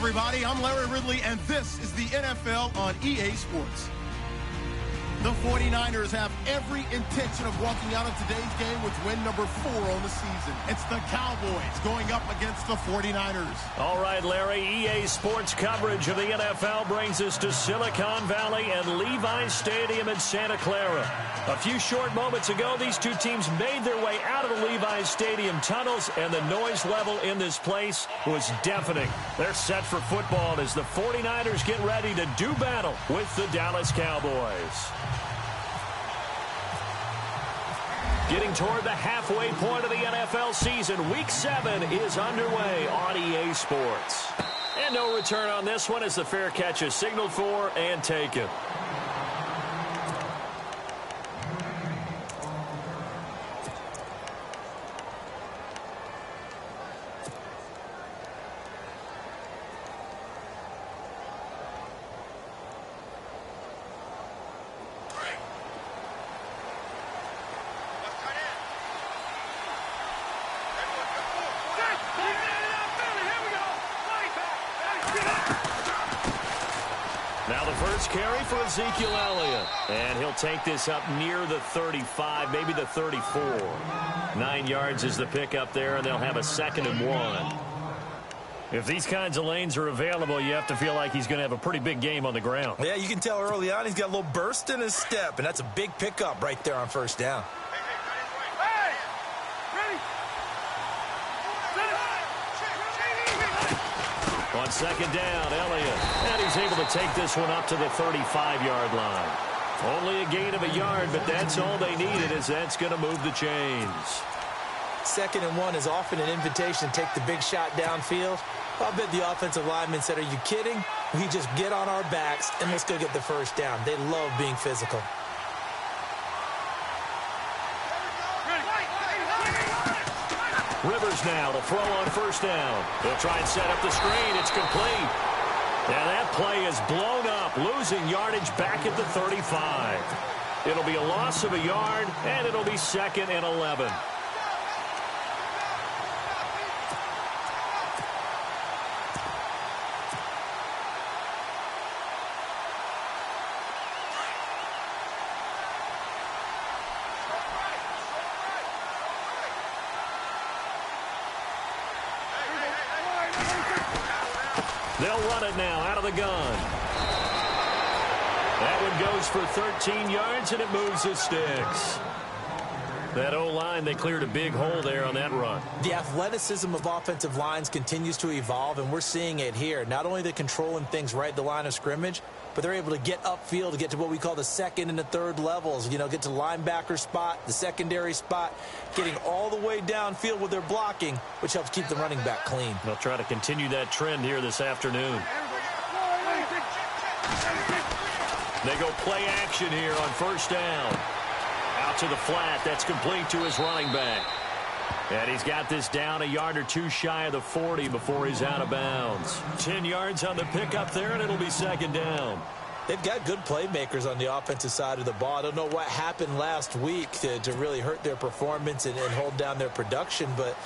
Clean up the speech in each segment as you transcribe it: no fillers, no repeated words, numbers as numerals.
everybody. I'm Larry Ridley, and this is the NFL on EA Sports. The 49ers have every intention of walking out of today's game with win number 4 on the season. It's the Cowboys going up against the 49ers. All right, Larry, EA Sports coverage of the NFL brings us to Silicon Valley and Levi's Stadium in Santa Clara. A few short moments ago, these two teams made their way out of the Levi's Stadium tunnels, and the noise level in this place was deafening. They're set for football as the 49ers get ready to do battle with the Dallas Cowboys. Getting toward the halfway point of the NFL season, Week 7 is underway on EA Sports. And no return on this one as the fair catch is signaled for and taken. Now the first carry for Ezekiel Elliott. And he'll take this up near the 35, maybe the 34. 9 yards is the pickup there, and they'll have a 2nd and 1. If these kinds of lanes are available, you have to feel like he's going to have a pretty big game on the ground. Yeah, you can tell early on he's got a little burst in his step, and that's a big pickup right there on first down. On 2nd down, Elliott. And he's able to take this one up to the 35-yard line. Only a gain of a yard, but that's all they needed, as that's going to move the chains. 2nd and 1 is often an invitation to take the big shot downfield. I'll bet the offensive lineman said, "Are you kidding? We just get on our backs and let's go get the first down." They love being physical. Rivers now to throw on first down. He'll try and set up the screen. It's complete. And that play is blown up, losing yardage back at the 35. It'll be a loss of a yard, and it'll be 2nd and 11. They'll run it now out of the gun. That one goes for 13 yards, and it moves the sticks. That O-line, they cleared a big hole there on that run. The athleticism of offensive lines continues to evolve, and we're seeing it here. Not only are they controlling things right at the line of scrimmage, but they're able to get upfield to get to what we call the 2nd and the 3rd levels. You know, get to the linebacker spot, the secondary spot, getting all the way downfield with their blocking, which helps keep the running back clean. They'll try to continue that trend here this afternoon. They go play action here on first down. Out to the flat. That's complete to his running back. And he's got this down a yard or two shy of the 40 before he's out of bounds. 10 yards on the pickup there, and it'll be 2nd down. They've got good playmakers on the offensive side of the ball. I don't know what happened last week to really hurt their performance and hold down their production, but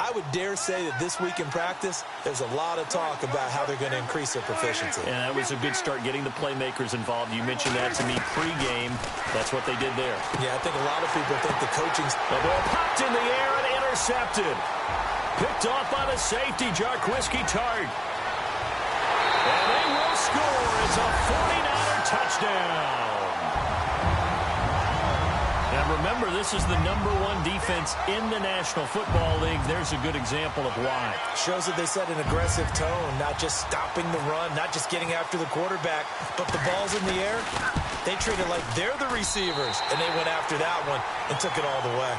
I would dare say that this week in practice, there's a lot of talk about how they're going to increase their proficiency. And that was a good start, getting the playmakers involved. You mentioned that to me pregame. That's what they did there. Yeah, I think a lot of people think the coaching's... The ball popped in the air and intercepted. Picked off by the safety, Jarquiski Tart. And they will score. It's a 49er touchdown. And remember, this is the #1 defense in the National Football League. There's a good example of why. Shows that they set an aggressive tone, not just stopping the run, not just getting after the quarterback, but the ball's in the air. They treat it like they're the receivers, and they went after that one and took it all the way.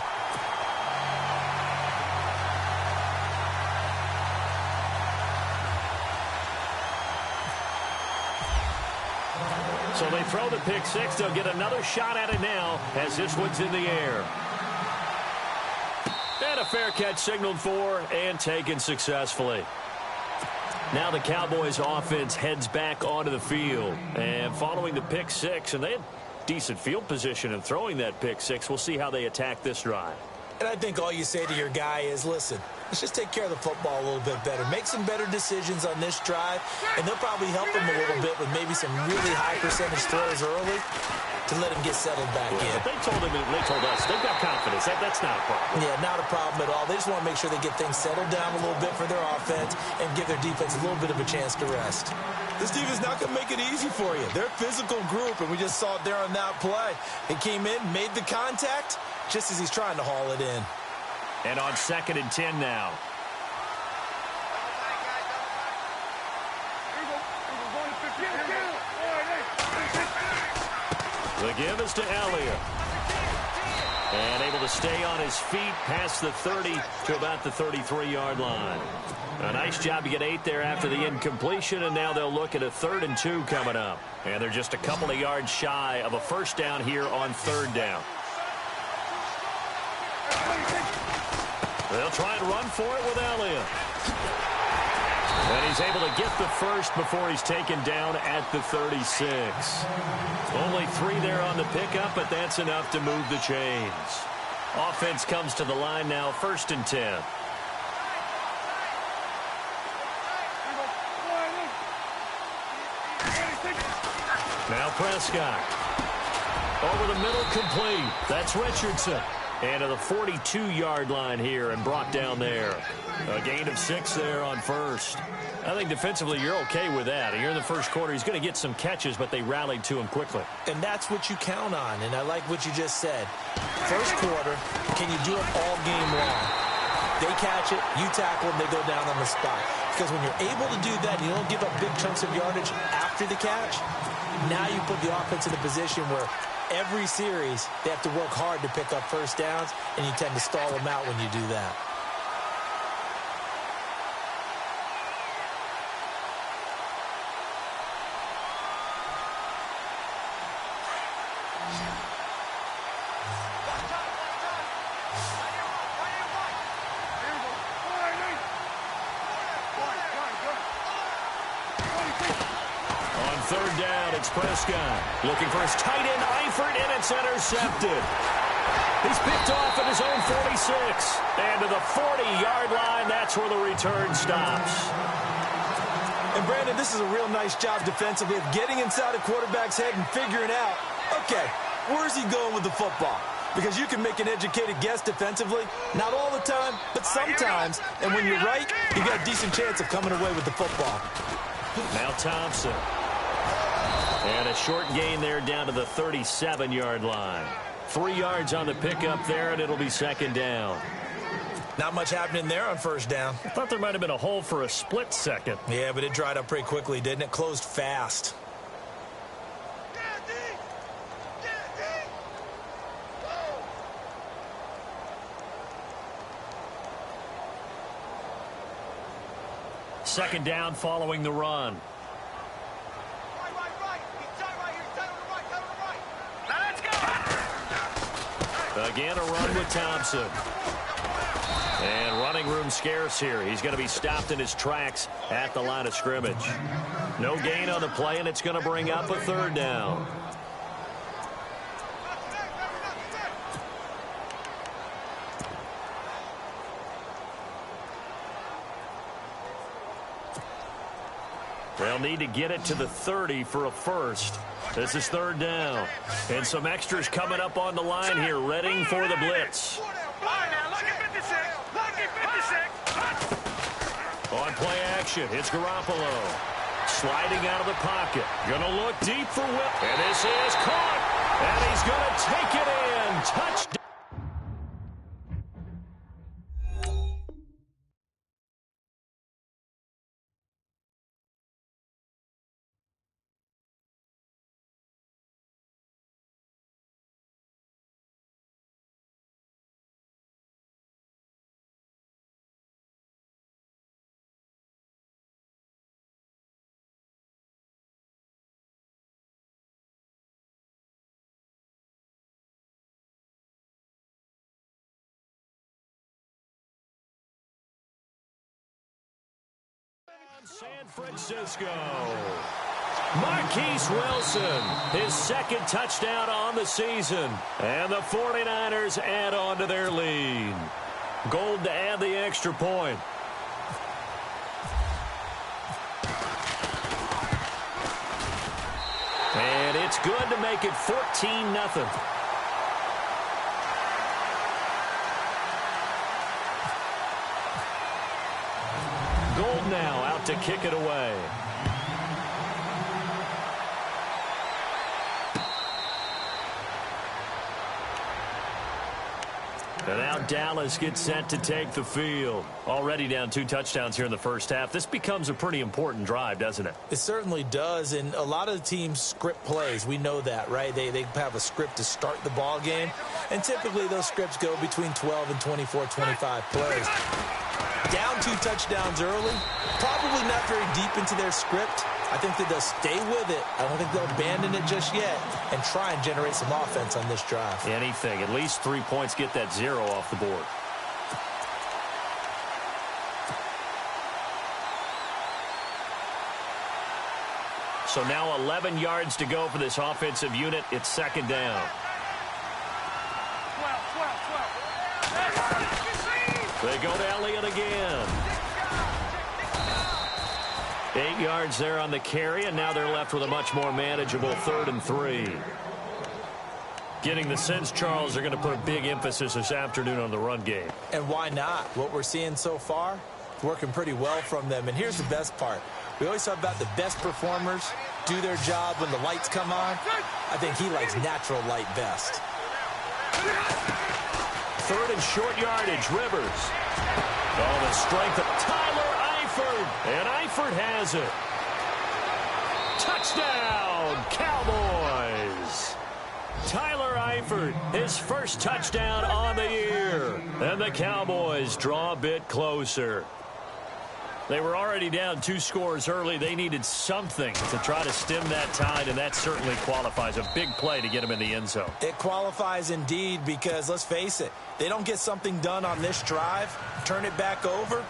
So they throw the pick six. They'll get another shot at it now as this one's in the air. And a fair catch signaled for and taken successfully. Now the Cowboys offense heads back onto the field. And following the pick six, and they had decent field position in throwing that pick six. We'll see how they attack this drive. And I think all you say to your guy is, listen, let's just take care of the football a little bit better. Make some better decisions on this drive, and they'll probably help him a little bit with maybe some really high percentage throws early to let him get settled back in. They told him and they told us they've got confidence. That's not a problem. Yeah, not a problem at all. They just want to make sure they get things settled down a little bit for their offense and give their defense a little bit of a chance to rest. This defense not going to make it easy for you. They're a physical group, and we just saw it there on that play. He came in, made the contact, just as he's trying to haul it in. And on 2nd and 10 now. The give is to Elliott. And able to stay on his feet past the 30 to about the 33-yard line. A nice job to get 8 there after the incompletion, and now they'll look at a 3rd and 2 coming up. And they're just a couple of yards shy of a first down here on 3rd down. They'll try and run for it with Elliott. And he's able to get the first before he's taken down at the 36. Only 3 there on the pickup, but that's enough to move the chains. Offense comes to the line now, 1st and 10. Now Prescott. Over the middle, complete. That's Richardson. And to the 42-yard line here and brought down there. A gain of 6 there on 1st. I think defensively you're okay with that. Here in the first quarter, he's going to get some catches, but they rallied to him quickly. And that's what you count on, and I like what you just said. First quarter, can you do it all game long? They catch it, you tackle them, they go down on the spot. Because when you're able to do that, you don't give up big chunks of yardage after the catch, now you put the offense in a position where every series, they have to work hard to pick up first downs, and you tend to stall them out when you do that. On 3rd down, it's Prescott. Looking for his tight end, Eifert, and it's intercepted. He's picked off at his own 46. And to the 40-yard line, that's where the return stops. And, Brandon, this is a real nice job defensively of getting inside a quarterback's head and figuring out, okay, where's he going with the football? Because you can make an educated guess defensively. Not all the time, but sometimes. And when you're right, you got a decent chance of coming away with the football. Now Thompson. And a short gain there down to the 37-yard line. 3 yards on the pickup there, and it'll be 2nd down. Not much happening there on 1st down. I thought there might have been a hole for a split second. Yeah, but it dried up pretty quickly, didn't it? Closed fast. Second down following the run. Again, a run with Thompson. And running room scarce here. He's going to be stopped in his tracks at the line of scrimmage. No gain on the play, and it's going to bring up a 3rd down. They'll need to get it to the 30 for a first. This is 3rd down. And some extras coming up on the line here, readying for the blitz. On play action, it's Garoppolo. Sliding out of the pocket. Gonna look deep for Whip. And this is caught. And he's gonna take it in. Touchdown. San Francisco. Marquise Wilson, his second touchdown on the season. And the 49ers add on to their lead. Gold to add the extra point. And it's good to make it 14-0. Gold now out to kick it away. And now Dallas gets set to take the field. Already down 2 touchdowns here in the first half. This becomes a pretty important drive, doesn't it? It certainly does, and a lot of the teams script plays. We know that, right? They have a script to start the ball game, and typically those scripts go between 12 and 24, 25 plays. Down 2 touchdowns early, probably not very deep into their script. I think that they'll stay with it. I don't think they'll abandon it just yet and try and generate some offense on this drive. Anything. At least 3 points, get that 0 off the board. So now 11 yards to go for this offensive unit. It's second down. They go to Elliott again. 8 yards there on the carry, and now they're left with a much more manageable 3rd and 3. Getting the sense, Charles, they're going to put a big emphasis this afternoon on the run game. And why not? What we're seeing so far, working pretty well from them. And here's the best part. We always talk about the best performers do their job when the lights come on. I think he likes natural light best. 3rd and short yardage, Rivers. Oh, the strength of Tyler Eifert. And Eifert has it. Touchdown, Cowboys. Tyler Eifert, his first touchdown on the year. And the Cowboys draw a bit closer. They were already down 2 scores early. They needed something to try to stem that tide, and that certainly qualifies. A big play to get them in the end zone. It qualifies indeed because, let's face it, they don't get something done on this drive, turn it back over,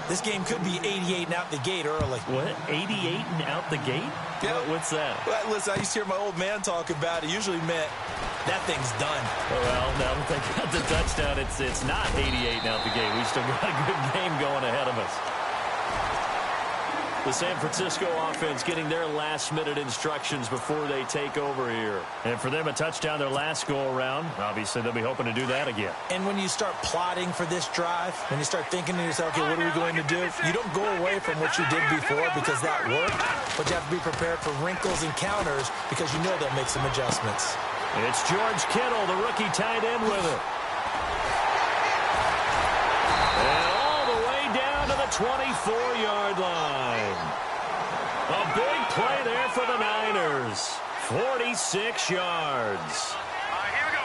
this game could be 88 and out the gate early. What? 88 and out the gate? Yeah. What's that? Well, listen, I used to hear my old man talk about it. Usually meant that thing's done. Well, now that they got the touchdown, it's not 88 and out the gate. We still got a good game going ahead of us. The San Francisco offense getting their last-minute instructions before they take over here. And for them, a touchdown their last go-around. Obviously, they'll be hoping to do that again. And when you start plotting for this drive, when you start thinking to yourself, okay, what are we going to do? You don't go away from what you did before because that worked, but you have to be prepared for wrinkles and counters because you know they'll make some adjustments. It's George Kittle, the rookie tight end with it. And all the way down to the 24-yard line. A big play there for the Niners. 46 yards. Here we go.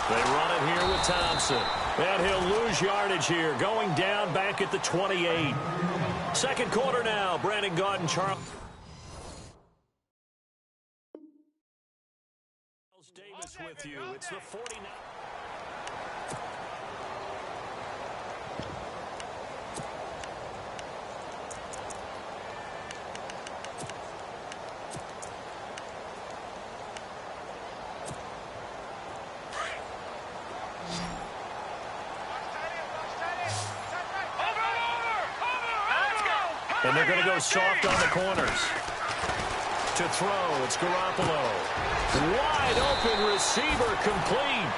They run it here with Thompson. And he'll lose yardage here. Going down back at the 28. Second quarter now. Brandon Gaudin, Charles Davis with you. It's the 49. And they're going to go soft on the corners. To throw, it's Garoppolo. Wide open receiver complete.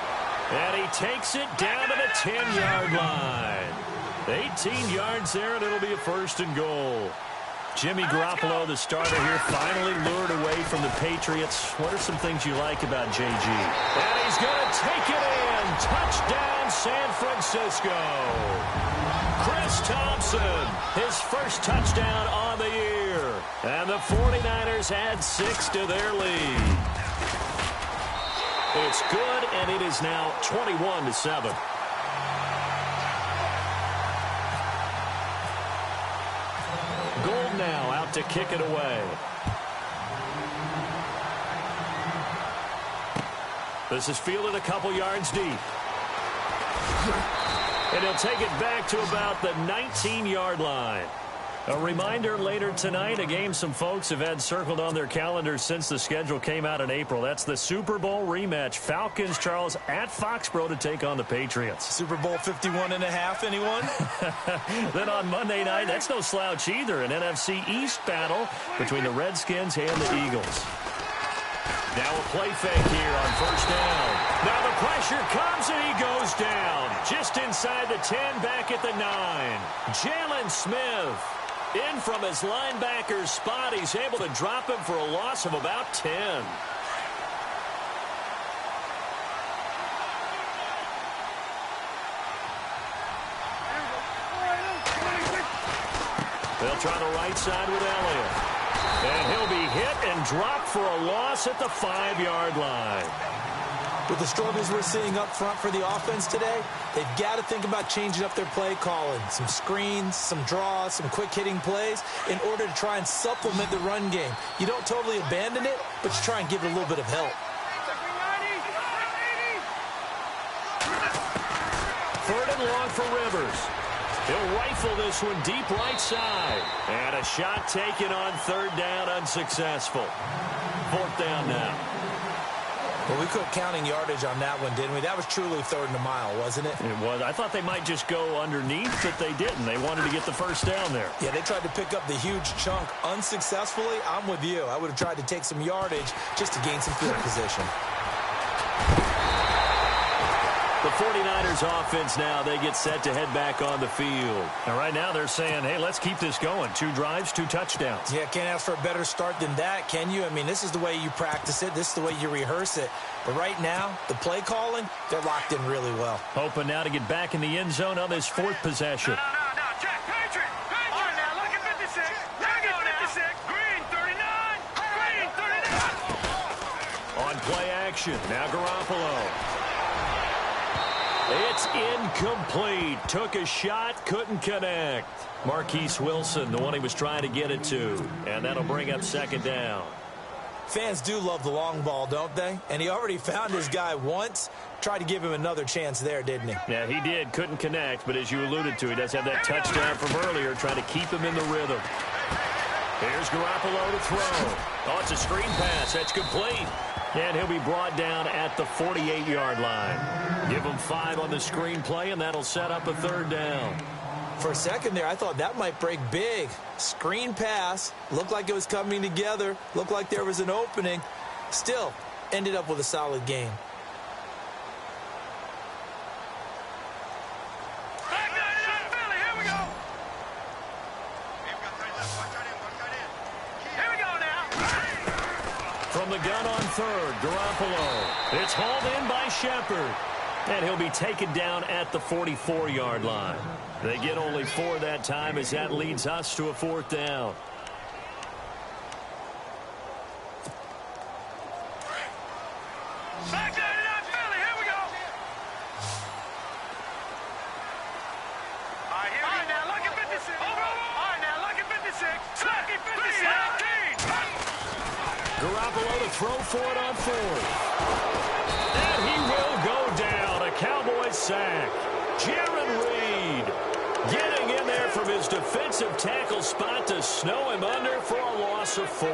And he takes it down to the 10-yard line. 18 yards there, and it'll be a 1st and goal. Jimmy Garoppolo, the starter here, finally lured away from the Patriots. What are some things you like about JG? And he's going to take it in. Touchdown, San Francisco. Chris Thompson, his first touchdown on the year. And the 49ers add 6 to their lead. It's good, and it is now 21-7. Gold now out to kick it away. This is fielded a couple yards deep. And he'll take it back to about the 19-yard line. A reminder later tonight, a game some folks have had circled on their calendars since the schedule came out in April. That's the Super Bowl rematch. Falcons, Charles, at Foxborough to take on the Patriots. Super Bowl 51.5, anyone? Then on Monday night, that's no slouch either. An NFC East battle between the Redskins and the Eagles. Now a play fake here on first down. Now the pressure comes and he goes down. Just inside the 10, back at the 9. Jalen Smith in from his linebacker's spot. He's able to drop him for a loss of about 10. They'll try the right side with Elliott. And he'll be hit and dropped for a loss at the 5-yard line. With the struggles we're seeing up front for the offense today, they've got to think about changing up their play calling. Some screens, some draws, some quick-hitting plays in order to try and supplement the run game. You don't totally abandon it, but you try and give it a little bit of help. Third and long for Rivers. He'll rifle this one deep right side. And a shot taken on third down, unsuccessful. Fourth down now. Well, we quit counting yardage on that one, didn't we? That was truly third and a mile, wasn't it? It was. I thought they might just go underneath, but they didn't. They wanted to get the first down there. Yeah, they tried to pick up the huge chunk unsuccessfully. I'm with you. I would have tried to take some yardage just to gain some field position. The 49ers offense now, they get set to head back on the field. And right now they're saying, hey, let's keep this going. 2 drives, 2 touchdowns. Yeah, can't ask for a better start than that, can you? I mean, this is the way you practice it. This is the way you rehearse it. But right now, the play calling, they're locked in really well. Hoping now to get back in the end zone on this 4th possession. No, Jack, Patriot. All right, now, look at 56. There we go now. 56. Green, 39. Green, 39. On play action, now Garoppolo. It's incomplete. Took a shot, couldn't connect. Marquise Wilson, the one he was trying to get it to. And that'll bring up second down. Fans do love the long ball, don't they? And he already found his guy once. Tried to give him another chance there, didn't he? Yeah, he did. Couldn't connect, but as you alluded to, he does have that touchdown from earlier, trying to keep him in the rhythm. Here's Garoppolo to throw. Oh, it's a screen pass. That's complete. And he'll be brought down at the 48-yard line. Give him 5 on the screen play, and that'll set up a third down. For a second there, I thought that might break big. Screen pass. Looked like it was coming together. Looked like there was an opening. Still, ended up with a solid game. From the gun on third, Garoppolo. It's hauled in by Shepard. And he'll be taken down at the 44-yard line. They get only 4 that time as that leads us to a 4th down. Back there to that Philly. Here we go. All right, now look at 56. All right, now look at 56. Look at 56. Garoppolo to throw for it on 4th. And he will go down. A Cowboys sack. Jaron Reed getting in there from his defensive tackle spot to snow him under for a loss of 4.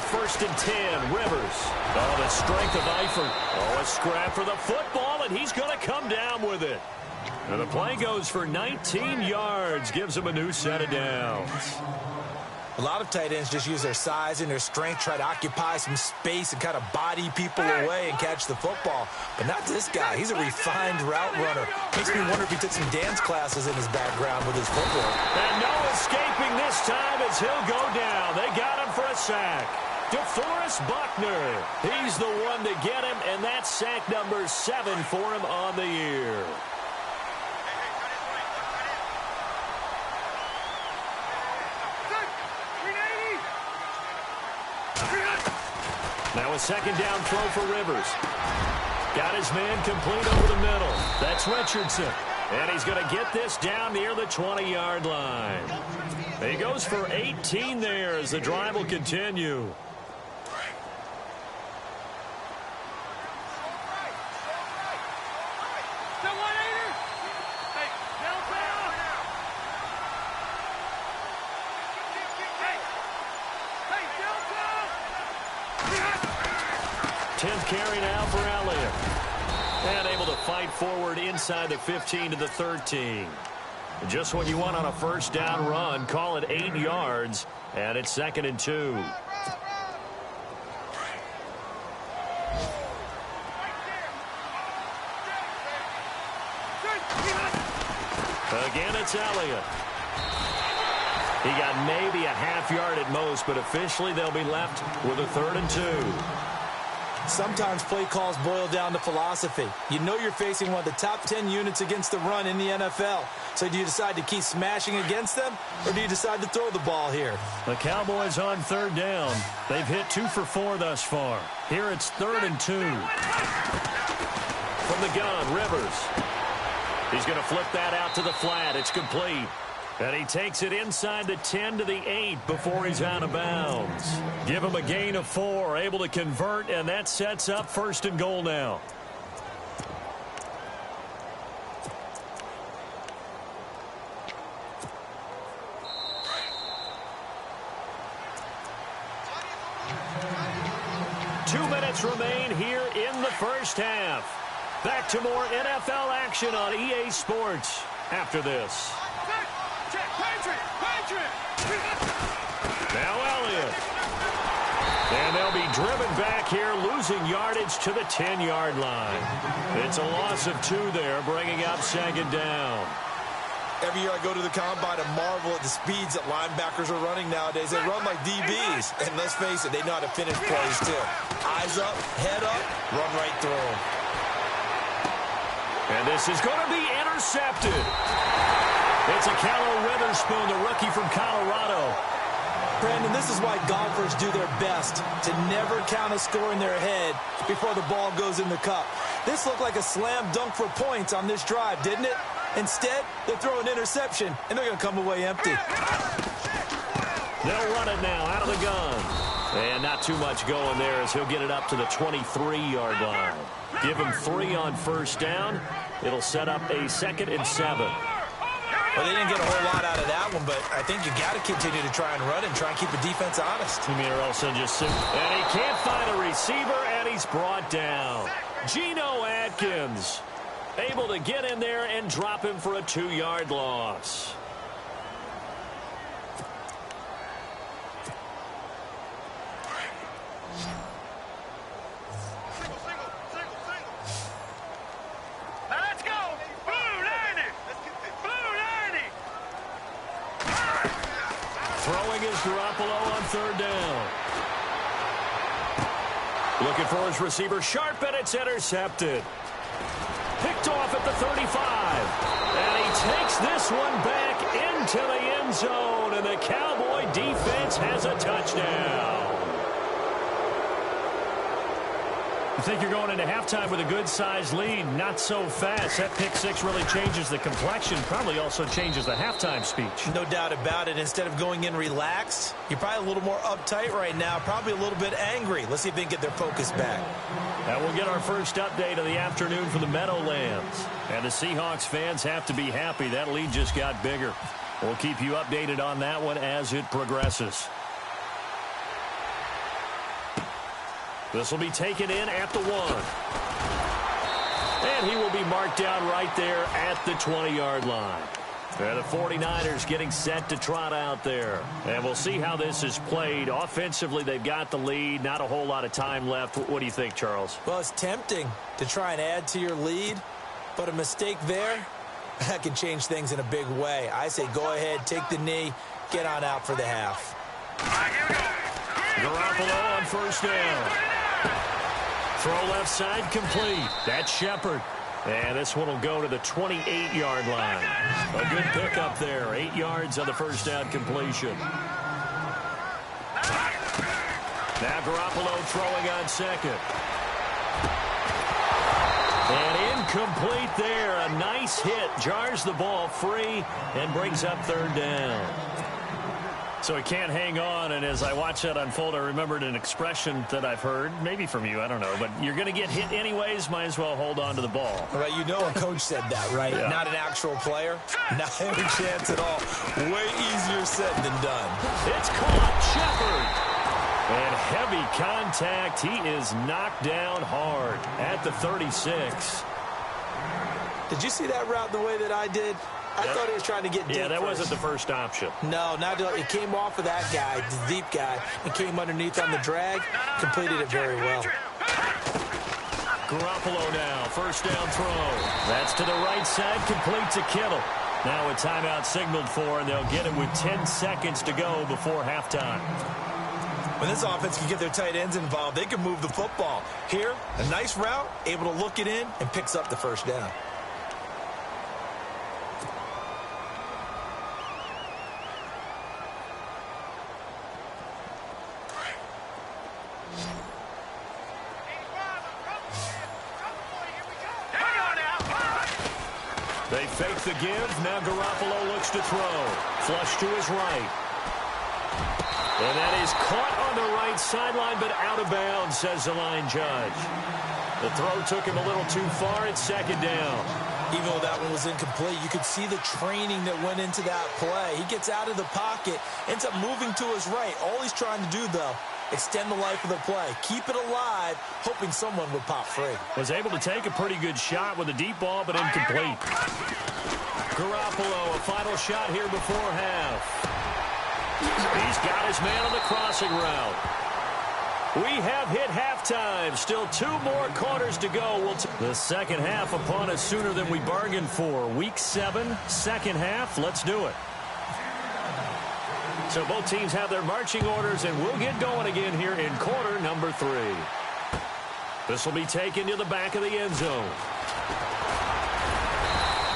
First and 10, Rivers. Oh, the strength of Eifert. Oh, a scrap for the football, and he's going to come down with it. And the play goes for 19 yards, gives him a new set of downs. A lot of tight ends just use their size and their strength, try to occupy some space and kind of body people away and catch the football. But not this guy. He's a refined route runner. Makes me wonder if he took some dance classes in his background with his footwork. And no escaping this time as he'll go down. They got him for a sack. DeForest Buckner. He's the one to get him, and that's sack number 7 for him on the year. Now a second down throw for Rivers. Got his man complete over the middle. That's Richardson. And he's going to get this down near the 20-yard line. He goes for 18 there as the drive will continue. Carry now for Elliott. And able to fight forward inside the 15 to the 13. Just what you want on a first down run. Call it 8 yards. And it's 2nd and 2. Again, it's Elliott. He got maybe a half yard at most, but officially they'll be left with a 3rd and 2. Sometimes play calls boil down to philosophy. You know you're facing one of the top 10 units against the run in the NFL. So do you decide to keep smashing against them, or do you decide to throw the ball here? The Cowboys on 3rd down. They've hit 2 for 4 thus far. Here it's 3rd and 2. From the gun, Rivers. He's going to flip that out to the flat. It's complete. And he takes it inside the 10 to the 8 before he's out of bounds. Give him a gain of 4, able to convert, and that sets up 1st and goal now. Two minutes remain here in the first half. Back to more NFL action on EA Sports after this. Now Elliott. And they'll be driven back here, losing yardage to the 10-yard line. It's a loss of 2 there, bringing up 2nd down. Every year I go to the combine and marvel at the speeds that linebackers are running nowadays. They run like DBs. And let's face it, they know how to finish plays too. Eyes up, head up, run right through them. And this is going to be intercepted. It's a Callow Witherspoon, the rookie from Colorado. Brandon, this is why golfers do their best to never count a score in their head before the ball goes in the cup. This looked like a slam dunk for points on this drive, didn't it? Instead, they throw an interception, and they're going to come away empty. They'll run it now out of the gun. And not too much going there as he'll get it up to the 23-yard line. Give him 3 on first down. It'll set up a 2nd and 7. Well, they didn't get a whole lot out of that one, but I think you got to continue to try and run and try and keep the defense honest. And he can't find a receiver, and he's brought down. Geno Atkins able to get in there and drop him for a 2-yard loss. Throwing is Garoppolo on 3rd down. Looking for his receiver, Sharp, and it's intercepted. Picked off at the 35. And he takes this one back into the end zone, and the Cowboy defense has a touchdown. You think you're going into halftime with a good-sized lead? Not so fast. That pick 6 really changes the complexion, probably also changes the halftime speech. No doubt about it. Instead of going in relaxed, you're probably a little more uptight right now, probably a little bit angry. Let's see if they can get their focus back. And we'll get our first update of the afternoon for the Meadowlands. And the Seahawks fans have to be happy. That lead just got bigger. We'll keep you updated on that one as it progresses. This will be taken in at the 1. And he will be marked down right there at the 20-yard line. And the 49ers getting set to trot out there. And we'll see how this is played. Offensively, they've got the lead. Not a whole lot of time left. What do you think, Charles? Well, it's tempting to try and add to your lead. But a mistake there, that can change things in a big way. I say go ahead, take the knee, get on out for the half. Garoppolo on first down. Throw left side complete. That's Shepard. And this one will go to the 28-yard line. A good pickup there. 8 yards on the first down completion. Now Garoppolo throwing on second. And Incomplete there. A nice hit. Jars the ball free and brings up third down. So he can't hang on, and as I watch that unfold, I remembered an expression that I've heard, maybe from you, I don't know, but you're going to get hit anyways, might as well hold on to the ball. Right, you know a coach said that, right? Yeah. Not an actual player. Not any chance at all. Way easier said than done. It's caught. Shepard. And heavy contact. He is knocked down hard at the 36. Did you see that route the way that I did? I thought he was trying to get deep. Yeah, that first. wasn't the first option. No, not it came off of that guy, the deep guy, and came underneath on the drag. Completed it very well. Garoppolo now, first down throw. That's to the right side, complete to Kittle. Now a timeout signaled for, and they'll get it with 10 seconds to go before halftime. When this offense can get their tight ends involved, they can move the football. Here, a nice route, able to look it in, And picks up the first down. They fake the give. Now Garoppolo looks to throw. Flush to his right. And that is caught on the right sideline, but out of bounds, says the line judge. The throw took him a little too far. It's second down. Even though that one was incomplete, you could see the training that went into that play. He gets out of the pocket, ends up moving to his right. All he's trying to do, though, extend the life of the play. Keep it alive, hoping someone would pop free. Was able to take a pretty good shot with a deep ball, but incomplete. Garoppolo, a final shot here before half. He's got his man on the crossing route. We have hit halftime. Still 2 more quarters to go. The second half upon us sooner than we bargained for. Week 7, second half. Let's do it. So both teams have their marching orders, and we'll get going again here in quarter number 3. This will be taken to the back of the end zone.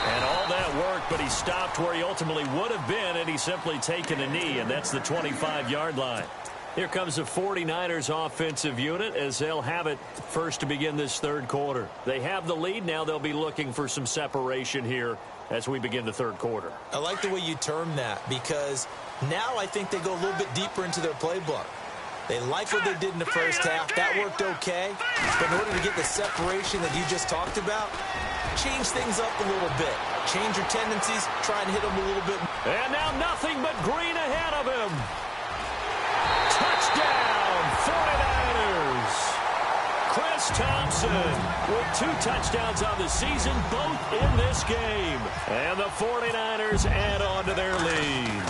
And all that work, but he stopped where he ultimately would have been, and he's simply taken a knee, and that's the 25-yard line. Here comes the 49ers offensive unit as they'll have it first to begin this third quarter. They have the lead. Now they'll be looking for some separation here as we begin the third quarter. I like the way you term that, because now I think they go a little bit deeper into their playbook. They like what they did in the first half. That worked okay. But in order to get the separation that you just talked about, change things up a little bit. Change your tendencies. Try and hit them a little bit. And now nothing but green ahead of him. Touchdown, 49ers. Chris Thompson with 2 touchdowns on the season, both in this game. And the 49ers add on to their lead.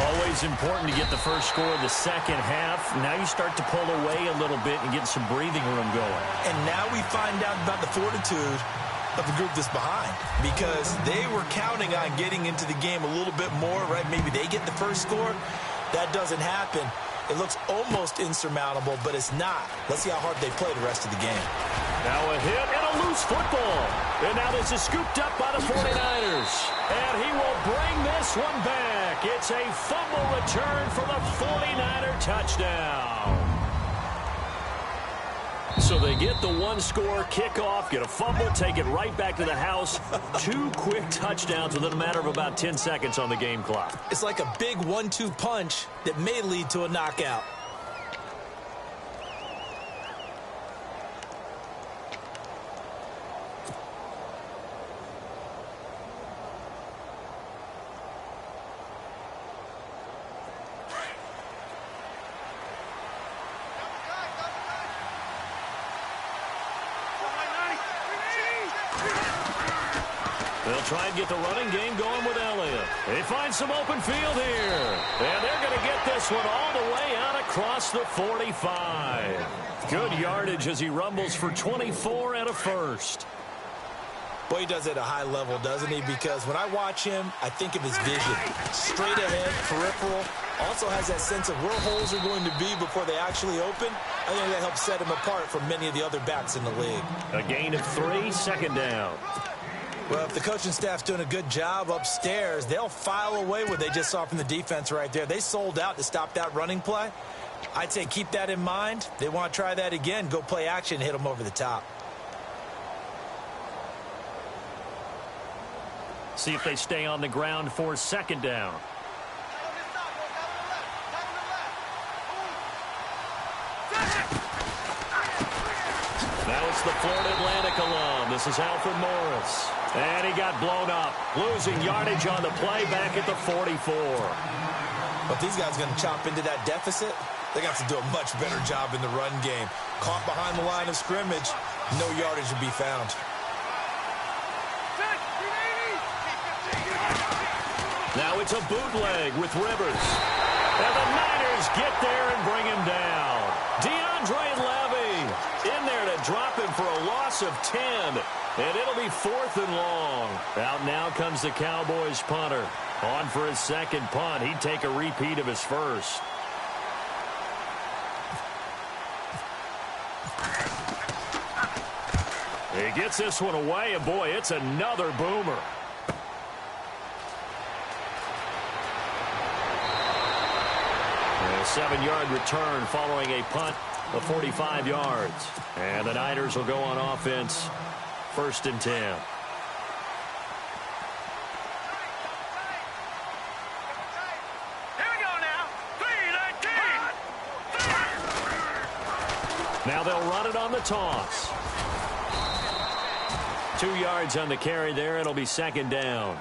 Always important to get the first score of the second half. Now you start to pull away a little bit and get some breathing room going. And now we find out about the fortitude of the group that's behind, because they were counting on getting into the game a little bit more, right? Maybe they get the first score. That doesn't happen. It looks almost insurmountable, but it's not. Let's see how hard they play the rest of the game. Now a hit and a loose football. And now this is scooped up by the 49ers. And he will bring this one back. It's a fumble return for the 49er touchdown. So they get the 1-score kickoff, get a fumble, take it right back to the house. 2 quick touchdowns within a matter of about 10 seconds on the game clock. It's like a big 1-2 punch that may lead to a knockout. They'll try and get the running game going with Elliott. They find some open field here. And they're going to get this one all the way out across the 45. Good yardage as he rumbles for 24 and a first. Boy, he does it at a high level, doesn't he? Because when I watch him, I think of his vision. Straight ahead, peripheral. Also has that sense of where holes are going to be before they actually open. I think that helps set him apart from many of the other backs in the league. A gain of 3, second down. Well, if the coaching staff's doing a good job upstairs, they'll file away what they just saw from the defense right there. They sold out to stop that running play. I'd say keep that in mind. They want to try that again. Go play action, hit them over the top. See if they stay on the ground for second down. Now it's the Florida Atlantic alum. This is Alfred Morris. And he got blown up. Losing yardage on the play back at the 44. But these guys are going to chop into that deficit. They got to do a much better job in the run game. Caught behind the line of scrimmage, no yardage to be found. Now it's a bootleg with Rivers. And the Niners get there and bring him down. DeAndre Levy in there to drop him for a loss of 10. And it'll be 4th and long. Out now comes the Cowboys punter. On for his second punt. He'd take a repeat of his first. He gets this one away, and boy, it's another boomer. A 7-yard return following a punt of 45 yards. And the Niners will go on offense, 1st and 10. Here we go now. 3-19. Now they'll run it on the toss. 2 yards on the carry there. It'll be second down.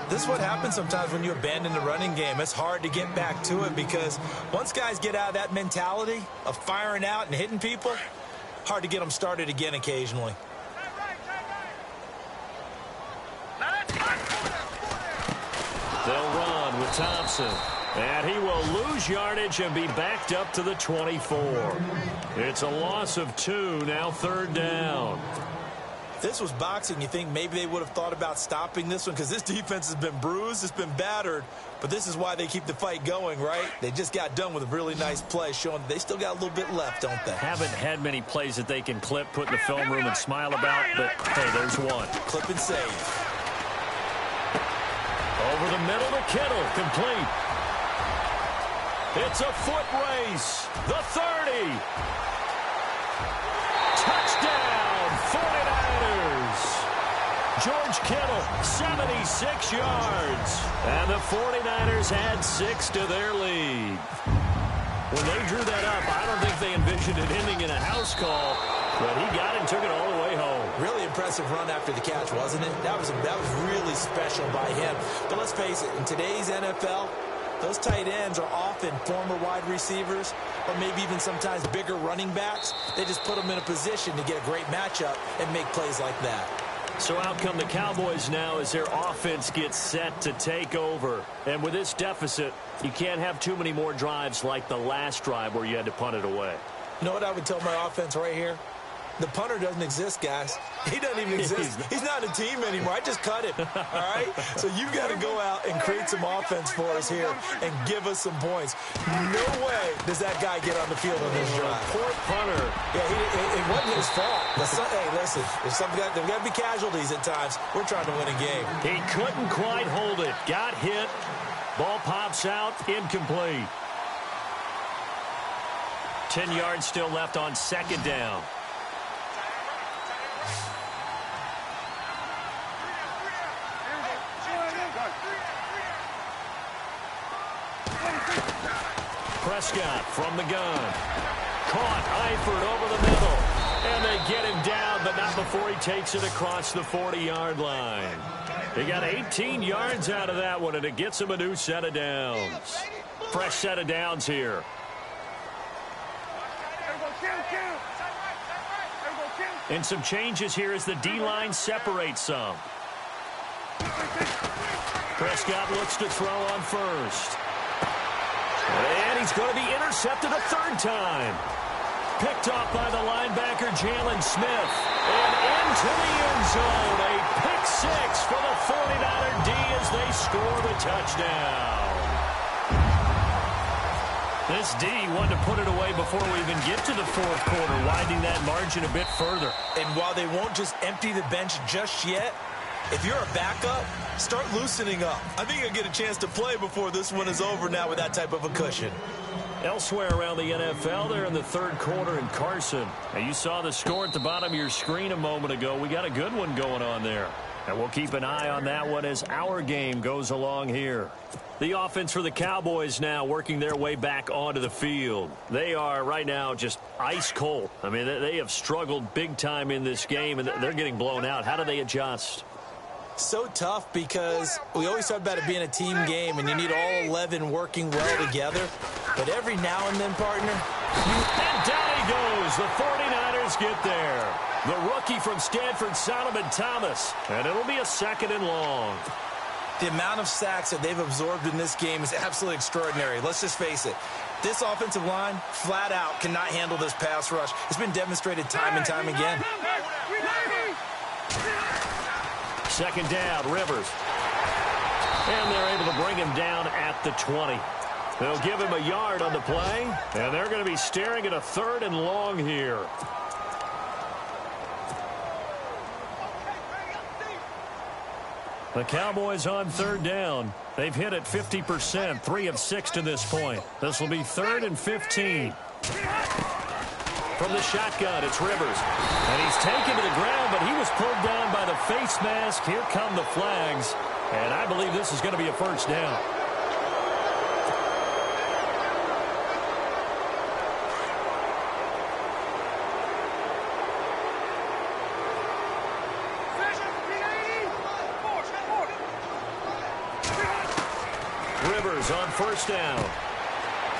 This is what happens sometimes when you abandon the running game. It's hard to get back to it because once guys get out of that mentality of firing out and hitting people, hard to get them started again occasionally. They'll run with Thompson. And he will lose yardage and be backed up to the 24. It's a loss of 2, now 3rd down. If this was boxing, you think maybe they would have thought about stopping this one because this defense has been bruised, it's been battered, but this is why they keep the fight going, right? They just got done with a really nice play showing that they still got a little bit left, don't they? Haven't had many plays that they can clip, put in the film room and smile about, but hey, there's one. Clip and save. Over the middle to Kittle, complete. It's a foot race. The 30. Touchdown, 49ers. George Kittle, 76 yards. And the 49ers add 6 to their lead. When they drew that up, I don't think they envisioned it ending in a house call, but he got it and took it all the way home. Really impressive run after the catch, wasn't it? That was really special by him. But let's face it, in today's NFL, those tight ends are often former wide receivers or maybe even sometimes bigger running backs. They just put them in a position to get a great matchup and make plays like that. So out come the Cowboys now as their offense gets set to take over. And with this deficit, you can't have too many more drives like the last drive where you had to punt it away. You know what I would tell my offense right here? The punter doesn't exist, guys. He doesn't even exist. He's not a team anymore. I just cut him, all right? So you've got to go out and create some offense for us here and give us some points. No way does that guy get on the field on this drive. Poor punter. Yeah, it wasn't his fault. Hey, listen, there's got to be casualties at times. We're trying to win a game. He couldn't quite hold it. Got hit. Ball pops out. Incomplete. 10 yards still left on second down. Prescott from the gun. Caught Eifert over the middle. And they get him down, but not before he takes it across the 40-yard line. He got 18 yards out of that one, and it gets him a new set of downs. Fresh set of downs here. And some changes here as the D-line separates some. Prescott looks to throw on first. And he's going to be intercepted a third time. Picked off by the linebacker, Jalen Smith. And into the end zone. A pick six for the 49er D as they score the touchdown. This D wanted to put it away before we even get to the fourth quarter, widening that margin a bit further. And while they won't just empty the bench just yet, if you're a backup, start loosening up. I think you'll get a chance to play before this one is over now with that type of a cushion. Elsewhere around the NFL, they're in the third quarter in Carson. Now, you saw the score at the bottom of your screen a moment ago. We got a good one going on there. And we'll keep an eye on that one as our game goes along here. The offense for the Cowboys now working their way back onto the field. They are right now just ice cold. I mean, they have struggled big time in this game, and they're getting blown out. How do they adjust? So tough because we always talk about it being a team game, and you need all 11 working well together. But every now and then, partner. And down he goes. The 49ers get there. The rookie from Stanford, Solomon Thomas. And it'll be a 2nd and long. The amount of sacks that they've absorbed in this game is absolutely extraordinary. Let's just face it. This offensive line, flat out, cannot handle this pass rush. It's been demonstrated time and time again. 2nd down, Rivers. And they're able to bring him down at the 20. They'll give him a yard on the play, and they're going to be staring at a 3rd and long here. The Cowboys on 3rd down. They've hit it 50%, 3 of 6 to this point. This will be 3rd and 15. From the shotgun, it's Rivers. And he's taken to the ground, but he was pulled down by the face mask. Here come the flags. And I believe this is going to be a 1st down. Rivers on 1st down.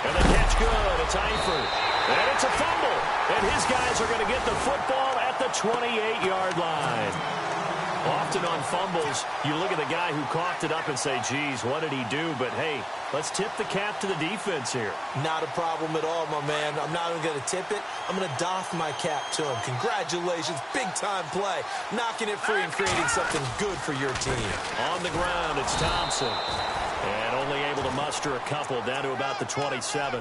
And the catch good. It's Eifert. And it's a fumble. And his guys are going to get the football at the 28-yard line. Often on fumbles, you look at the guy who coughed it up and say, geez, what did he do? But, hey, let's tip the cap to the defense here. Not a problem at all, my man. I'm not even going to tip it. I'm going to doff my cap to him. Congratulations. Big-time play. Knocking it free and creating something good for your team. On the ground, it's Thompson. And only able to muster a couple down to about the 27.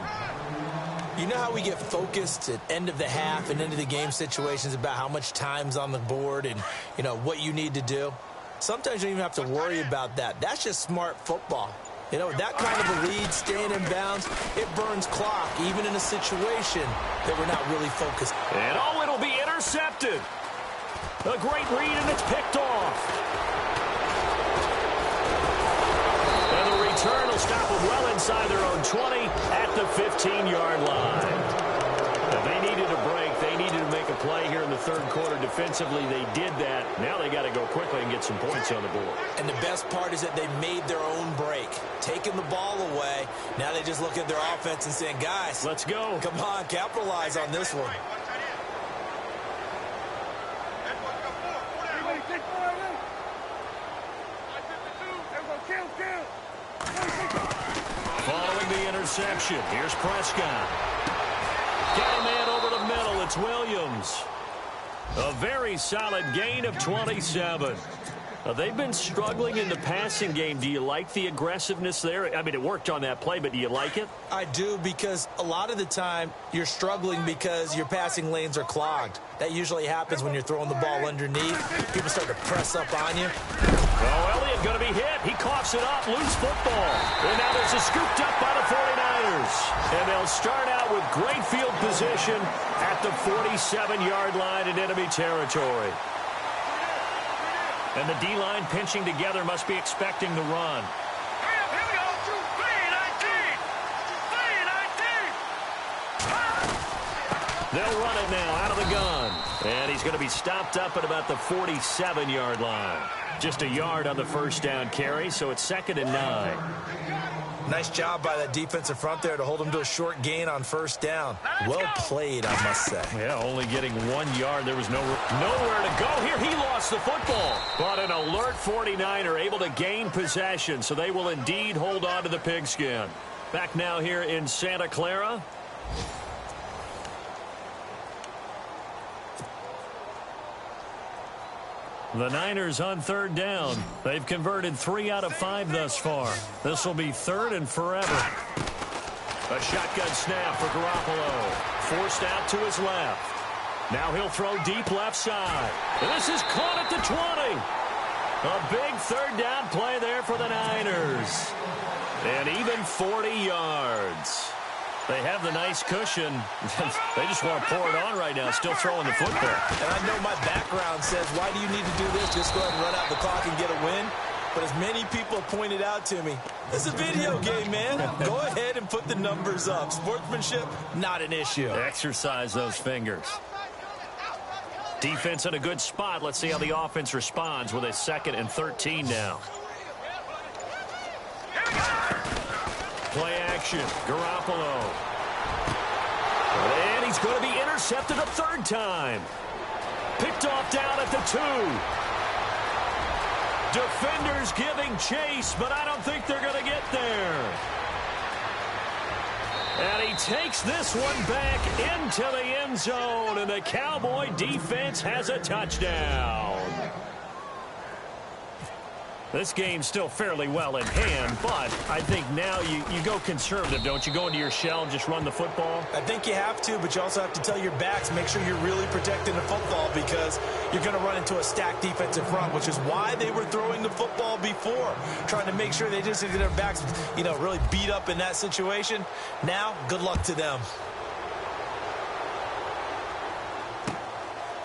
You know how we get focused at end of the half and into the game situations about how much time's on the board and, you know, what you need to do? Sometimes you don't even have to worry about that. That's just smart football. You know, that kind of a lead, staying in bounds, it burns clock, even in a situation that we're not really focused. And, oh, it'll be intercepted. A great read, and it's picked off. Return will stop them well inside their own 20 at the 15-yard line. Now, they needed a break. They needed to make a play here in the 3rd quarter defensively. They did that. Now they got to go quickly and get some points on the board. And the best part is that they made their own break, taking the ball away. Now they just look at their offense and saying, guys, let's go. Come on, capitalize on this one. Following the interception, here's Prescott. Got a man over the middle. It's Williams. A very solid gain of 27. They've been struggling in the passing game. Do you like the aggressiveness there? I mean, it worked on that play, but do you like it? I do, because a lot of the time you're struggling because your passing lanes are clogged. That usually happens when you're throwing the ball underneath. People start to press up on you. Oh, Elliott going to be hit. He coughs it up. Loose football. And now there's a scooped up by the 49ers. And they'll start out with great field position at the 47-yard line in enemy territory. And the D-line pinching together must be expecting the run. Here we go. 3-19. They'll run it now out of the gun. And he's going to be stopped up at about the 47-yard line. Just a yard on the 1st down carry, so it's 2nd and 9. Nice job by that defensive front there to hold him to a short gain on 1st down. Well played, I must say. Yeah, only getting 1 yard. There was nowhere to go here. He lost the football. But an alert 49er able to gain possession, so they will indeed hold on to the pigskin. Back now here in Santa Clara. The Niners on 3rd down. They've converted 3 out of 5 thus far. This will be 3rd and forever. A shotgun snap for Garoppolo. Forced out to his left. Now he'll throw deep left side. And this is caught at the 20. A big 3rd down play there for the Niners. And even 40 yards. They have the nice cushion. They just want to pour it on right now, still throwing the football. And I know my background says, why do you need to do this? Just go ahead and run out the clock and get a win. But as many people pointed out to me, this is a video game, man. Go ahead and put the numbers up. Sportsmanship, not an issue. Exercise those fingers. Defense in a good spot. Let's see how the offense responds with a 2nd and 13 now. Play action. Garoppolo. And he's going to be intercepted a 3rd time. Picked off down at the 2. Defenders giving chase, but I don't think they're going to get there. And he takes this one back into the end zone, and the Cowboy defense has a touchdown. This game's still fairly well in hand, but I think now you go conservative, don't you? Go into your shell and just run the football? I think you have to, but you also have to tell your backs, make sure you're really protecting the football because you're going to run into a stacked defensive front, which is why they were throwing the football before, trying to make sure they just get their backs, really beat up in that situation. Now, good luck to them.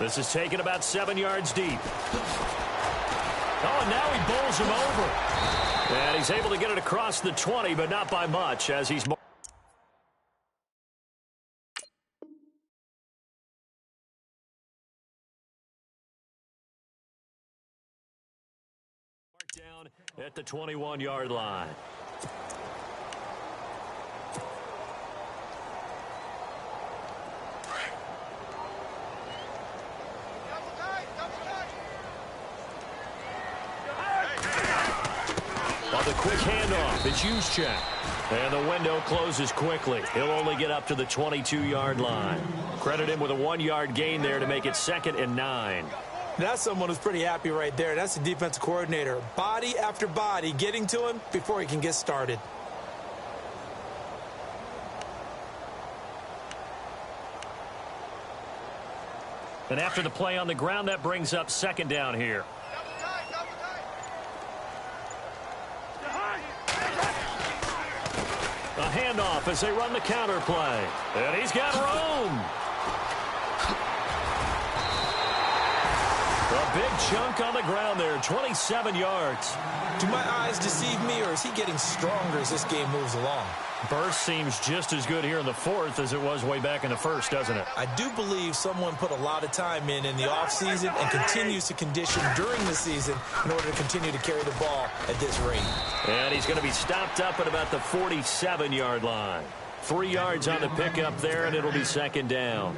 This is taken about 7 yards deep. Oh, and now he bowls him over. And he's able to get it across the 20, but not by much as he's down at the 21-yard line. The quick handoff, it's Juszczyk. And the window closes quickly. He'll only get up to the 22-yard line. Credit him with a 1-yard gain there to make it 2nd and 9. That's someone who's pretty happy right there. That's the defensive coordinator. Body after body getting to him before he can get started. And after the play on the ground, that brings up 2nd down here. A handoff as they run the counter play. And he's got room. A big chunk on the ground there, 27 yards. Do my eyes deceive me, or is he getting stronger as this game moves along? Burst seems just as good here in the 4th as it was way back in the 1st, doesn't it? I do believe someone put a lot of time in the offseason and continues to condition during the season in order to continue to carry the ball at this rate. And he's going to be stopped up at about the 47-yard line. 3 yards on the pickup there, and it'll be 2nd down.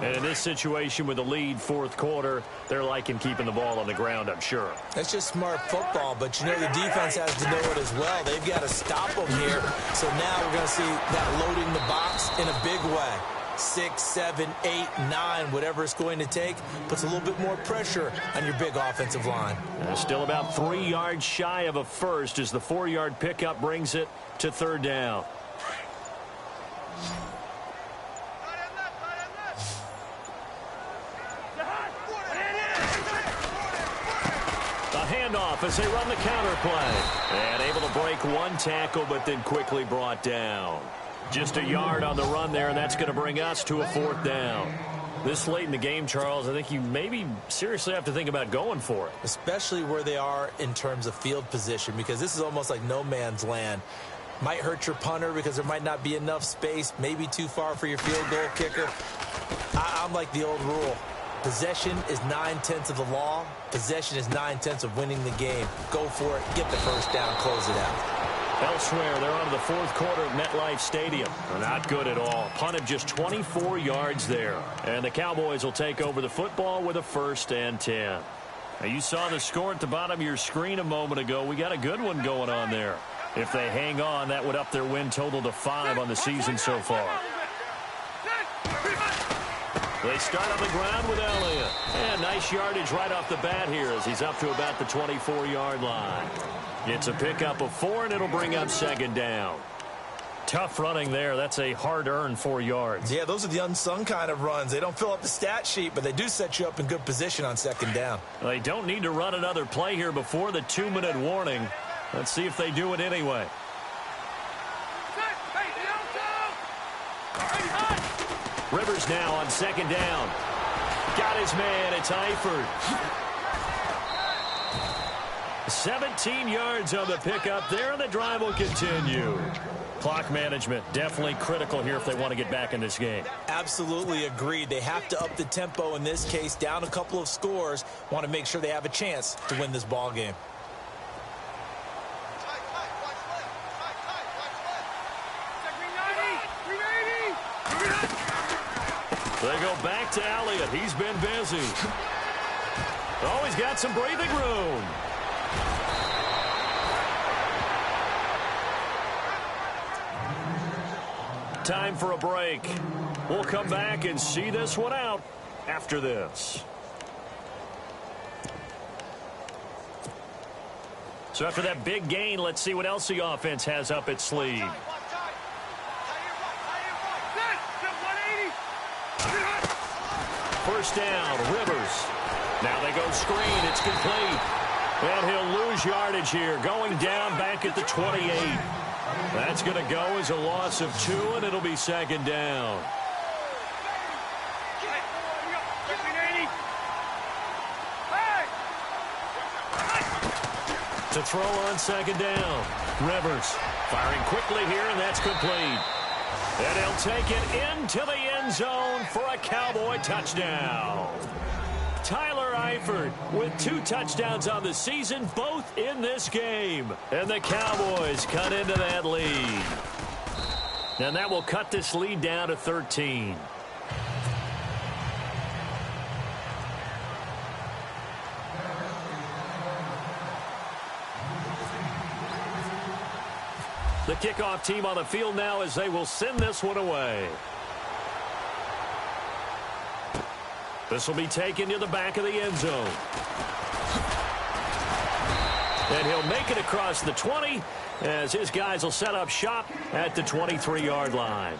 And in this situation with the lead 4th quarter, they're liking keeping the ball on the ground, I'm sure. That's just smart football, but the defense has to know it as well. They've got to stop them here. So now we're going to see that loading the box in a big way. 6, 7, 8, 9, whatever it's going to take, puts a little bit more pressure on your big offensive line. Still about 3 yards shy of a first as the 4-yard pickup brings it to 3rd down. Handoff as they run the counter play. And able to break one tackle, but then quickly brought down. Just a yard on the run there, and that's going to bring us to a 4th down. This late in the game, Charles, I think you maybe seriously have to think about going for it. Especially where they are in terms of field position, because this is almost like no man's land. Might hurt your punter because there might not be enough space, maybe too far for your field goal kicker. I'm like the old rule. Possession is 9/10 of the law. Possession is 9/10 of winning the game. Go for it. Get the first down. Close it out. Elsewhere, they're on to the 4th quarter at MetLife Stadium. Not good at all. Punted just 24 yards there. And the Cowboys will take over the football with a 1st and 10. Now, you saw the score at the bottom of your screen a moment ago. We got a good one going on there. If they hang on, that would up their win total to 5 on the season so far. They start on the ground with Elliott. And nice yardage right off the bat here as he's up to about the 24-yard line. It's a pickup of 4, and it'll bring up 2nd down. Tough running there. That's a hard-earned 4 yards. Yeah, those are the unsung kind of runs. They don't fill up the stat sheet, but they do set you up in good position on 2nd down. They don't need to run another play here before the 2-minute warning. Let's see if they do it anyway. Rivers now on second down. Got his man. It's Eifert. 17 yards on the pickup there, and the drive will continue. Clock management, definitely critical here if they want to get back in this game. Absolutely agreed. They have to up the tempo in this case, down a couple of scores. Want to make sure they have a chance to win this ball game. They go back to Elliott. He's been busy. Oh, he's got some breathing room. Time for a break. We'll come back and see this one out after this. So after that big gain, let's see what else the offense has up its sleeve. First down, Rivers. Now they go screen. It's complete. And he'll lose yardage here, going down back at the 28. That's going to go as a loss of 2, and it'll be second down. To throw on second down. Rivers firing quickly here, and that's complete. And he'll take it into the end zone for a Cowboy touchdown. Tyler Eifert with 2 touchdowns on the season, both in this game. And the Cowboys cut into that lead. And that will cut this lead down to 13. The kickoff team on the field now as they will send this one away. This will be taken to the back of the end zone. And he'll make it across the 20 as his guys will set up shop at the 23-yard line.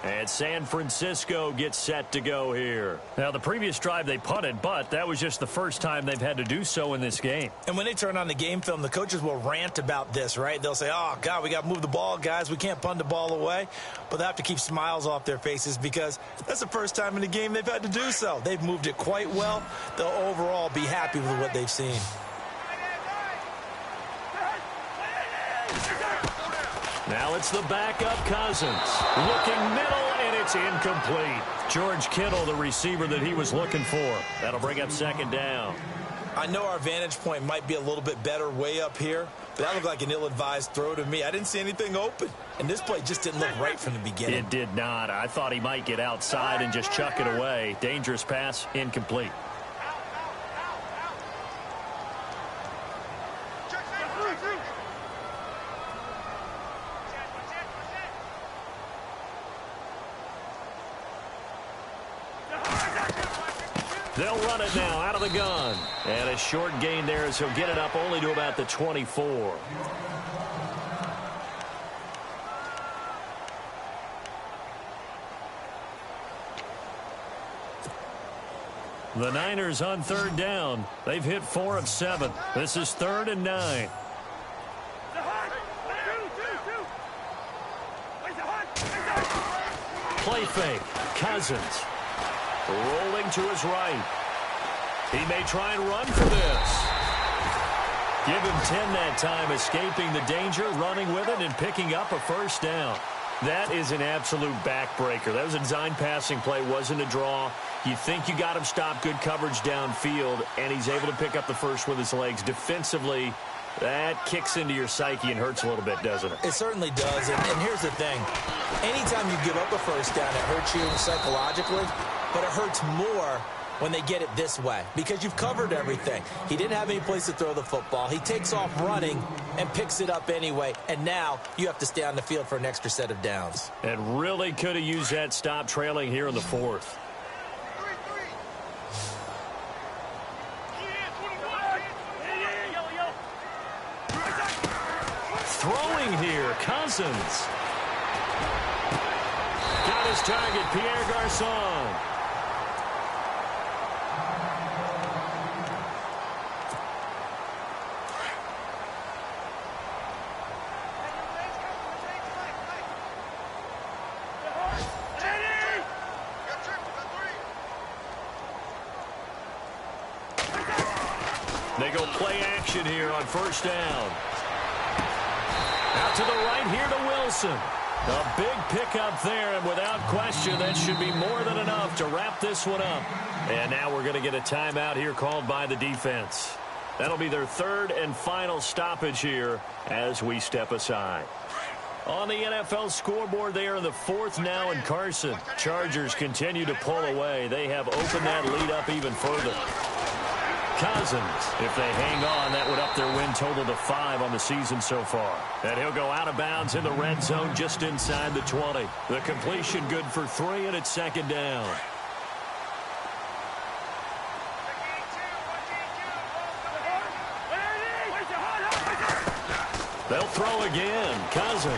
And San Francisco gets set to go here. Now, the previous drive they punted, but that was just the first time they've had to do so in this game. And when they turn on the game film, the coaches will rant about this, right? They'll say, oh, God, we got to move the ball, guys. We can't punt the ball away. But they have to keep smiles off their faces because that's the first time in the game they've had to do so. They've moved it quite well. They'll overall be happy with what they've seen. Now it's the backup Cousins. Looking middle, and it's incomplete. George Kittle, the receiver that he was looking for. That'll bring up second down. I know our vantage point might be a little bit better way up here, but that looked like an ill-advised throw to me. I didn't see anything open, and this play just didn't look right from the beginning. It did not. I thought he might get outside and just chuck it away. Dangerous pass, incomplete. They'll run it now out of the gun. And a short gain there as he'll get it up only to about the 24. The Niners on third down. They've hit 4 of 7. This is 3rd and 9. Play fake. Cousins. Rolling to his right. He may try and run for this. Give him 10 that time, escaping the danger, running with it, and picking up a first down. That is an absolute backbreaker. That was a design passing play, wasn't a draw. You think you got him stopped, good coverage downfield, and he's able to pick up the first with his legs. Defensively, that kicks into your psyche and hurts a little bit, doesn't it? It certainly does, and here's the thing. Anytime you give up a first down, it hurts you psychologically. But it hurts more when they get it this way because you've covered everything. He didn't have any place to throw the football. He takes off running and picks it up anyway. And now you have to stay on the field for an extra set of downs. And really could have used that stop trailing here in the 4th. Throwing here, Cousins. Got his target, Pierre Garçon. They go play action here on first down. Out to the right here to Wilson. A big pickup there, and without question, that should be more than enough to wrap this one up. And now we're going to get a timeout here called by the defense. That'll be their third and final stoppage here as we step aside. On the NFL scoreboard, they are in the fourth now in Carson. Chargers continue to pull away. They have opened that lead up even further. Cousins, if they hang on, that would up their win total to 5 on the season so far. And he'll go out of bounds in the red zone just inside the 20. The completion good for 3, and it's second down. They'll throw again. Cousins.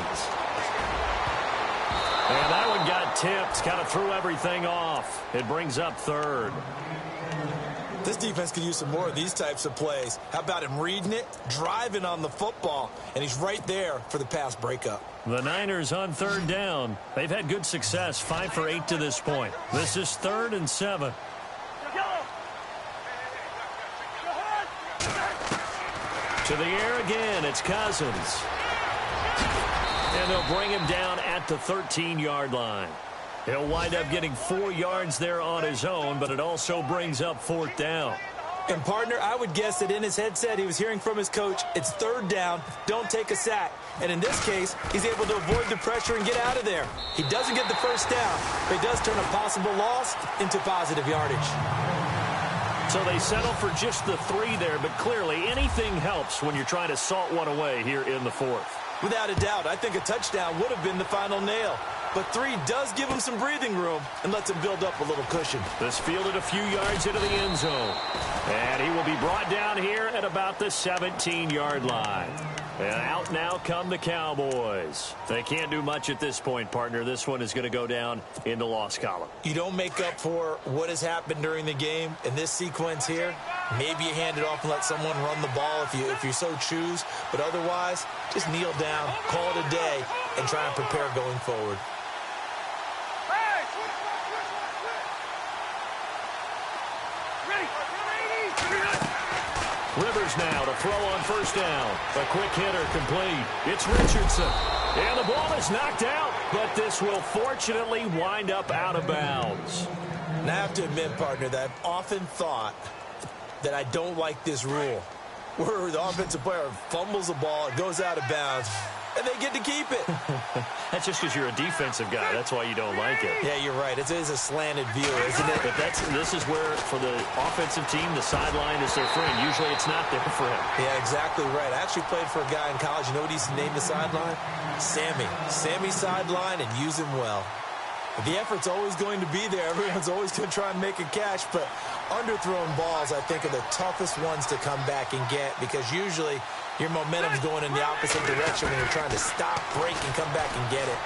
And that one got tipped. Kind of threw everything off. It brings up third. This defense could use some more of these types of plays. How about him reading it, driving on the football, and he's right there for the pass breakup. The Niners on third down. They've had good success, 5 for 8 to this point. This is 3rd and 7. To the air again, it's Cousins. And they'll bring him down at the 13-yard line. He'll wind up getting 4 yards there on his own, but it also brings up 4th down. And, partner, I would guess that in his headset he was hearing from his coach, it's 3rd down, don't take a sack. And in this case, he's able to avoid the pressure and get out of there. He doesn't get the first down, but he does turn a possible loss into positive yardage. So they settle for just the 3 there, but clearly anything helps when you're trying to salt one away here in the 4th. Without a doubt, I think a touchdown would have been the final nail. But 3 does give him some breathing room and lets him build up a little cushion. This fielded a few yards into the end zone. And he will be brought down here at about the 17-yard line. And out now come the Cowboys. They can't do much at this point, partner. This one is going to go down in the loss column. You don't make up for what has happened during the game in this sequence here. Maybe you hand it off and let someone run the ball if you so choose. But otherwise, just kneel down, call it a day, and try and prepare going forward. Rivers now to throw on first down. A quick hitter complete. It's Richardson. And the ball is knocked out, but this will fortunately wind up out of bounds. And I have to admit, partner, that I've often thought that I don't like this rule, where the offensive player fumbles the ball, it goes out of bounds, and they get to keep it. That's just because you're a defensive guy. That's why you don't like it. Yeah, you're right. It is a slanted view, isn't it? But this is where, for the offensive team, the sideline is their friend. Usually it's not there for him. Yeah, exactly right. I actually played for a guy in college. You know what he used to name the sideline? Sammy. Sammy sideline, and use him well. But the effort's always going to be there. Everyone's always going to try and make a catch, but underthrown balls, I think, are the toughest ones to come back and get, because usually your momentum's going in the opposite direction when you're trying to stop, break, and come back and get it.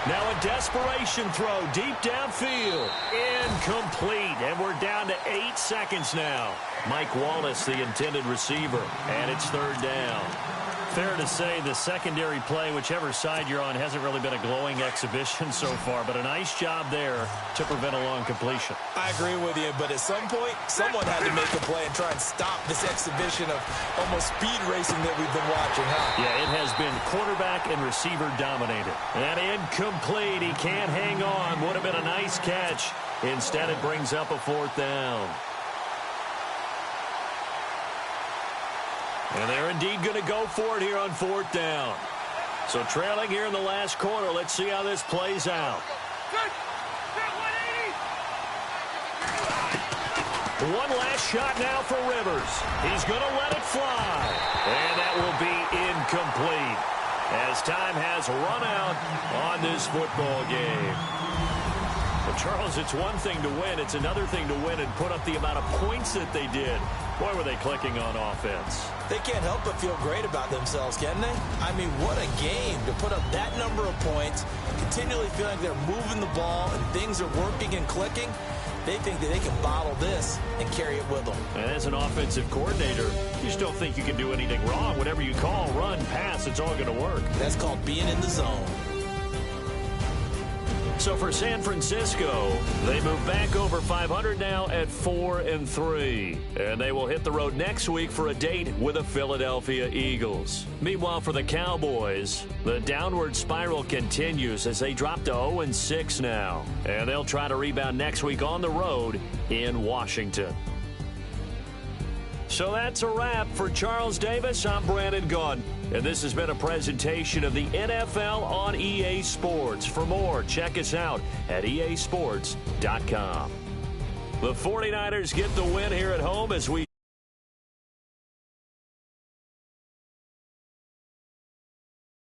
Now a desperation throw deep downfield. Incomplete. And we're down to 8 seconds now. Mike Wallace, the intended receiver. And it's 3rd down. Fair to say the secondary play, whichever side you're on, hasn't really been a glowing exhibition so far, but a nice job there to prevent a long completion. I agree with you, but at some point, someone had to make a play and try and stop this exhibition of almost speed racing that we've been watching, huh? Yeah, it has been quarterback and receiver dominated. And incomplete. He can't hang on. Would have been a nice catch. Instead, it brings up a 4th down. And they're indeed going to go for it here on 4th down. So trailing here in the last quarter. Let's see how this plays out. One last shot now for Rivers. He's going to let it fly. And that will be incomplete, as time has run out on this football game. Well, Charles, it's one thing to win. It's another thing to win and put up the amount of points that they did. Boy, were they clicking on offense. They can't help but feel great about themselves, can they? I mean, what a game to put up that number of points, continually feeling like they're moving the ball and things are working and clicking. They think that they can bottle this and carry it with them. And as an offensive coordinator, you just don't think you can do anything wrong. Whatever you call, run, pass, it's all going to work. That's called being in the zone. So for San Francisco, they move back over 500 now at 4-3. And they will hit the road next week for a date with the Philadelphia Eagles. Meanwhile, for the Cowboys, the downward spiral continues as they drop to 0-6 now. And they'll try to rebound next week on the road in Washington. So that's a wrap. For Charles Davis, I'm Brandon Gaudin. And this has been a presentation of the NFL on EA Sports. For more, check us out at easports.com. The 49ers get the win here at home as we